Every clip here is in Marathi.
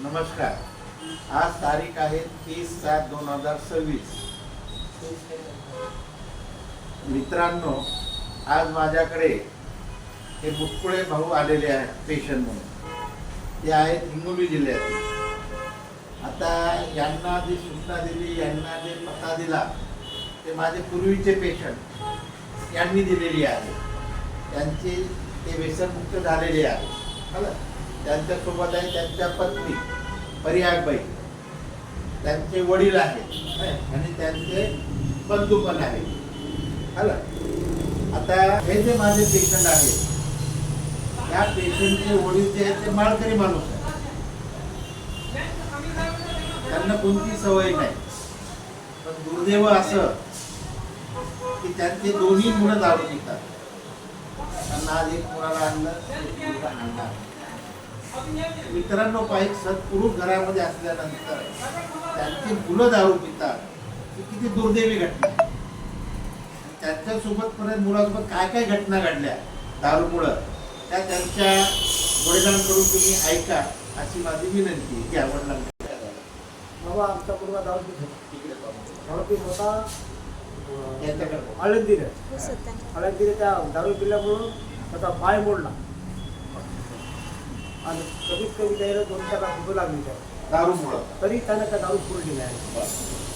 नमस्कार. आज तारीख आहे 30/7/2026. मित्रांनो, आज माझ्याकडे हे मुटकुळे भाऊ आलेले आहेत पेशंट म्हणून. ते आहेत हिंगोली जिल्ह्यातील. आता यांना जी सूचना दिली, यांना जे पत्ता दिला ते माझे पूर्वीचे पेशंट यांनी दिलेली आहे. त्यांचे ते व्यसनमुक्त झालेले आहे. त्यांच्यासोबत आहे त्यांच्या पत्नी परियागबाई, त्यांचे वडील आहेत आणि त्यांचे बंधू पण आहेत. आता हे जे माझे पेशंट आहेत, या पेशंटचे वडील जे आहेत ते माळकरी माणूस आहे. त्यांना कोणती सवय नाही, पण दुर्दैव असं की त्यांचे दोन्ही मुलं दारू पितात. त्यांना आज एक मुलाला आणलं. मित्रांनो, पाहिजे सत्पुरुष घरामध्ये असल्यानंतर त्यांची मुलं दारू पितात, ही किती दुर्दैवी घटना. त्यांच्यासोबत परत मुलासोबत काय काय घटना घडल्या दारूमुळं, त्या त्यांच्या वडिलांकडून तुम्ही ऐका अशी माझी विनंती. की वडिलांना बाबा, आमचा मुलगा दारू पीत होता आळंदीला त्या दारू पिल्यामुळं त्याचा पाय मोडला आणि कमीत कमी त्याला 2-4 लाख रुपये लागली त्या दारूमुळं. तरी त्यानं त्या दारू सोडलेली आहे.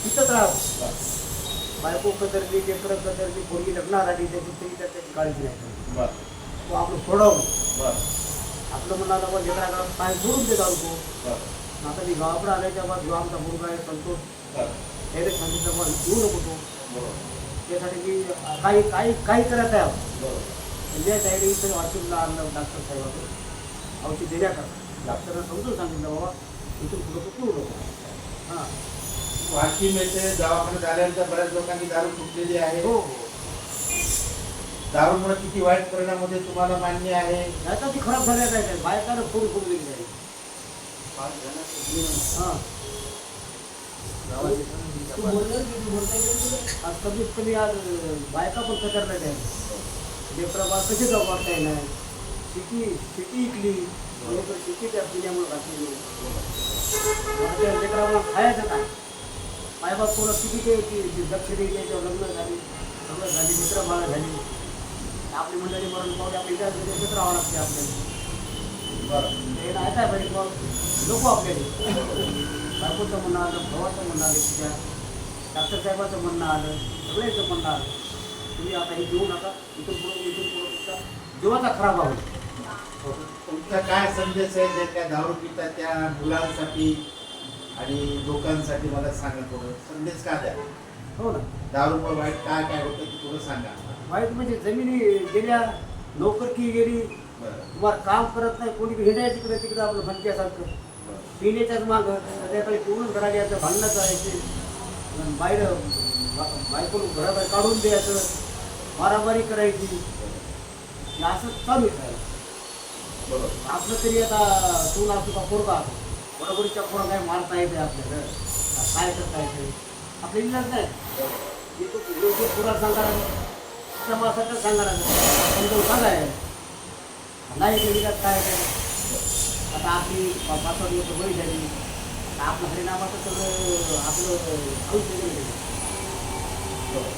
तिथंच राहतो. बायको कदरली, लेकरं कदरली, पोरगी लग्नात आली, त्याची तरी त्याची काळजी नाही. तो आपलं सोडवलं. आपलं म्हणाला बाबा लेकराला पाय सोडून दे दारू तो. आता मी गावाकडे आल्याच्या बाद जो आमचा मुलगा आहे संतोष, त्याने सांगितलं मग येऊ नको तो. त्यासाठी मी काही काही काही करत आहे. त्या डायरी इथं वाशिमला आणलं डॉक्टर साहेबांकडे औषध देण्याकरता. डॉक्टरनं समजून सांगितलं बाबा इथून पुढं तो पिऊ नको. हां, वाशिम येथे दवाखान्यात आल्यानंतर बऱ्याच लोकांनी दारू सुटलेली आहे. हो. दारूमुळे किती वाईट परिणाम होते तुम्हाला मान्य आहे. याचा ती खराब झाल्या काय काय बायकानं फोड गेली आहे. हां, आज कमीत कमी आज बायका पण कचरल्या आहे. लेकराबाळ कसे जाऊ वाटता नाही. शेती इकली, शेती त्या पिण्यामुळे घातली. लेकराबाळा खायचं काय. मायबाप पोरं किती ते दक्ष द्यायचे, लग्न झाली, सगळं झाली, मित्र बाळा झाली. आपली मंडळी मरण पावली, आपली एकत्र राहावं लागते आपल्याला. हे नाही काय पाहिजे नको आपल्याला. बायकोचं म्हणणं आलं, भावाचं म्हणणं आलं, तिच्या डॉक्टर साहेबाचं म्हणणं आलं, सगळ्याचं म्हणणं आलं. तुम्ही आता हे घेऊ नका. इथून पुढं तुमचा जीवाचा खराब आहे. तुमचा काय संदेश आहे जे त्या दारू पिता त्या मुलांसाठी आणि लोकांसाठी मला सांगा. थोडं संदेश का द्या. हो ना. दारूमुळे वाईट काय काय होतं ते थोडं सांगा. वाईट म्हणजे जमिनी गेल्या, नोकरकी गेली, तुम्हाला काम करत नाही, कोणी हिंडायचं तिकडे तिकडे आपलं भटक्यासारखं. पिण्याच्याच मागं संध्याकाळी पिऊन घरात यायचं, भांडणं करायचे, बाहेर बायकोला घराबाहेर काढून द्यायचं, मारामारी करायची. असं चालूच आहे. आपलं तरी आता तू असतो का पोरगा असतो, बरोबरीच्या पोरं काय मारता येते आपल्याला, काय करता येते आपल्या इलाज नाही. योग्य पुरा सांगा, समाजासाठी सांगा, समजून सांगाय नाही इलाज काय काय. आता आपली 5 दिवस बळी झाली. आपलं हरिनामाचं सगळं आपलं औषध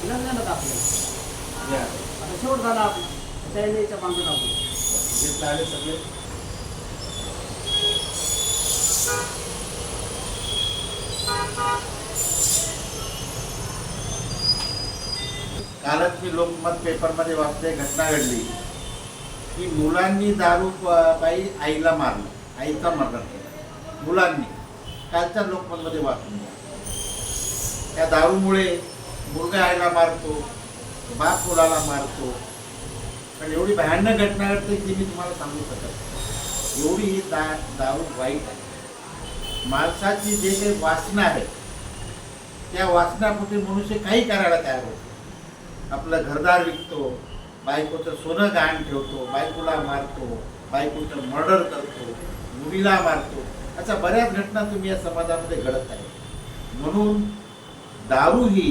इलाज नाही ना आपल्याला. आता शेवट झाला आपलं त्याच्या मागून आपण आले सगळे. कालच मी लोकमत पेपरमध्ये वाचते, घटना घडली की मुलांनी दारू बाई आईला मारलं, आईचा मर्डर केला मुलांनी. कालच्या लोकमतमध्ये वाचून त्या दारूमुळे मुलगा आईला मारतो, बाप मुलाला मारतो. पण एवढी भयानक घटना घडते की मी तुम्हाला सांगू शकत. एवढी ही दारू वाईट आहे. माणसाची जे काही वासना आहे त्या वासनापोटी मनुष्य काही करायला तयार होतो. आपलं घरदार विकतो, बायकोचं सोनं गहाण ठेवतो, बायकोला मारतो, बायकोचं मर्डर करतो, मुलीला मारतो. अशा बऱ्याच घटना तुम्ही या समाजामध्ये घडत आहे. म्हणून दारू ही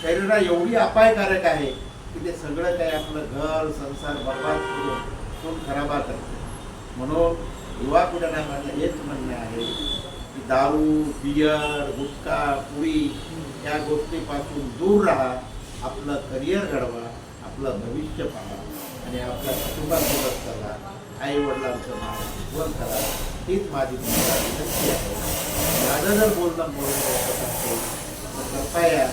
शरीराला एवढी अपायकारक आहे की ते सगळं काही आपलं घर संसार बर्बाद करून खून खराबा करते. म्हणून युवा पिढ्यांना माझं हेच म्हणणं आहे दारू, बियर, गुटखा, पुडी या गोष्टीपासून दूर राहा. आपलं करिअर घडवा, आपलं भविष्य पहा आणि आपल्या कुटुंबासोबत चला. आई वडिलांचं नाव उज्ज्वल करा. हीच माझी तुम्हाला विनंती आहे. माझं जर बोलणं वाटत असेल तर कृपया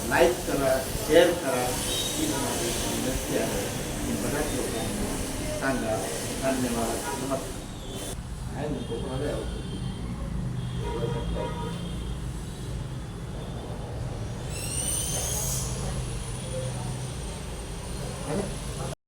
लाईक करा, शेअर करा. हीच माझी विनंती आहे. बऱ्याच लोकांना सांगा. धन्यवाद. नमस्कार. आहे ना कोकणाला